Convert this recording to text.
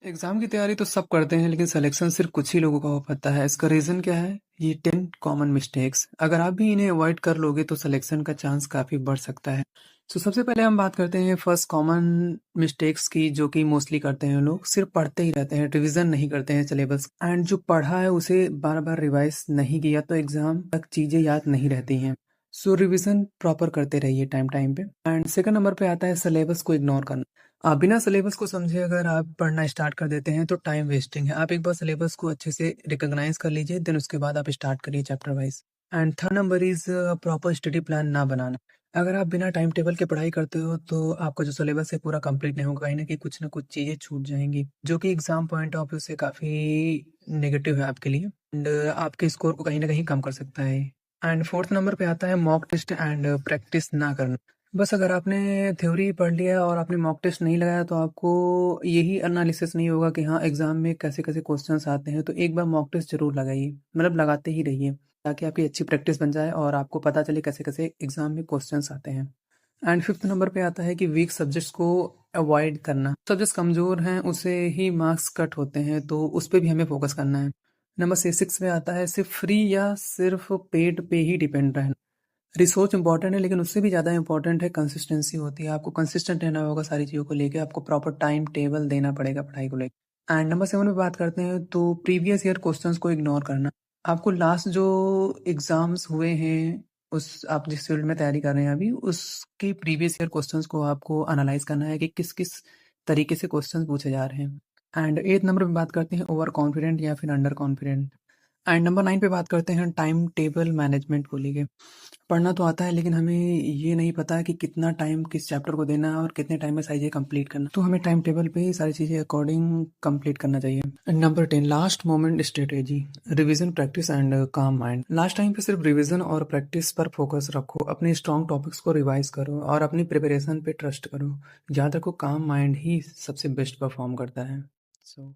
Exam की तैयारी तो सब करते हैं लेकिन सिलेक्शन सिर्फ कुछ ही लोगों का हो पाता है। इसका रीजन क्या है? ये 10 कॉमन मिस्टेक्स, अगर आप भी इन्हें अवॉइड कर लोगे तो सिलेक्शन का चांस काफी बढ़ सकता है। तो सबसे पहले हम बात करते हैं फर्स्ट कॉमन मिस्टेक्स की, जो कि मोस्टली करते हैं लोग। सिर्फ पढ़ते ही रहते हैं, रिवीजन नहीं करते हैं सिलेबस, एंड जो पढ़ा है उसे बार बार रिवाइज नहीं किया तो एग्जाम तक चीजें याद नहीं रहती हैं। सो रिवीजन प्रॉपर करते रहिए टाइम टाइम पे। एंड सेकंड नंबर पे आता है सिलेबस को इग्नोर करना। आप बिना सिलेबस को समझे अगर आप पढ़ना स्टार्ट कर देते हैं तो टाइम वेस्टिंग है। आप एक बार सिलेबस को अच्छे से रिकॉग्नाइज कर लीजिए, देन उसके बाद आप स्टार्ट करिए chapter wise. And third number is proper study plan ना बनाना। अगर आप बिना टाइम टेबल के पढ़ाई करते हो तो आपका जो सिलेबस है पूरा कंप्लीट नहीं होगा, कहीं ना कहीं कुछ ना कुछ चीज़ें छूट जाएंगी, जो कि एग्जाम पॉइंट ऑफ व्यू से काफ़ी नेगेटिव है आपके लिए, एंड आपके स्कोर को कहीं ना कहीं कम कर सकता है। एंड फोर्थ नंबर पे आता है मॉक टेस्ट एंड प्रैक्टिस ना करना। बस अगर आपने थ्योरी पढ़ लिया और आपने मॉक टेस्ट नहीं लगाया तो आपको यही एनालिसिस नहीं होगा कि हाँ एग्जाम में कैसे कैसे क्वेश्चंस आते हैं। तो एक बार मॉक टेस्ट जरूर लगाइए, मतलब लगाते ही रहिए, ताकि आपकी अच्छी प्रैक्टिस बन जाए और आपको पता चले कैसे कैसे एग्जाम में क्वेश्चंस आते हैं। एंड फिफ्थ नंबर पे आता है कि वीक सब्जेक्ट्स को अवॉइड करना। सब्जेक्ट्स कमजोर हैं उसे ही मार्क्स कट होते हैं, तो उस पर भी हमें फोकस करना है। नंबर सिक्स में आता है सिर्फ फ्री या सिर्फ पेड पे ही डिपेंड रहना। रिसोर्स इंपॉर्टेंट है लेकिन उससे भी ज़्यादा इंपॉर्टेंट है कंसिस्टेंसी होती है। आपको कंसिस्टेंट रहना होगा सारी चीज़ों को लेके, आपको प्रॉपर टाइम टेबल देना पड़ेगा पढ़ाई को लेकर। एंड नंबर सेवन में बात करते हैं तो प्रीवियस ईयर क्वेश्चंस को इग्नोर करना। आपको लास्ट जो एग्जाम्स हुए हैं, उस आप जिस फील्ड में तैयारी कर रहे हैं अभी, उसके प्रीवियस ईयर क्वेश्चंस को आपको एनालाइज करना है कि किस किस तरीके से क्वेश्चंस पूछे जा रहे हैं। एंड एट नंबर पे बात करते हैं ओवर कॉन्फिडेंट या फिर under confident. And number nine पे बात करते हैं टाइम टेबल मैनेजमेंट को लेके। पढ़ना तो आता है लेकिन हमें ये नहीं पता कि कितना टाइम किस चैप्टर को देना है और कितने टाइम में सारी चीज़ें कंप्लीट करना, तो हमें टाइम टेबल पे ही सारी चीज़ें अकॉर्डिंग कंप्लीट करना चाहिए। Number 10 last moment strategy, revision practice and काम माइंड। लास्ट टाइम पे सिर्फ रिवीजन और प्रैक्टिस पर फोकस रखो, अपने स्ट्रॉन्ग टॉपिक्स को रिवाइज करो और अपनी प्रिपरेशन पे ट्रस्ट करो। याद रखो काम माइंड ही सबसे बेस्ट परफॉर्म करता है। सो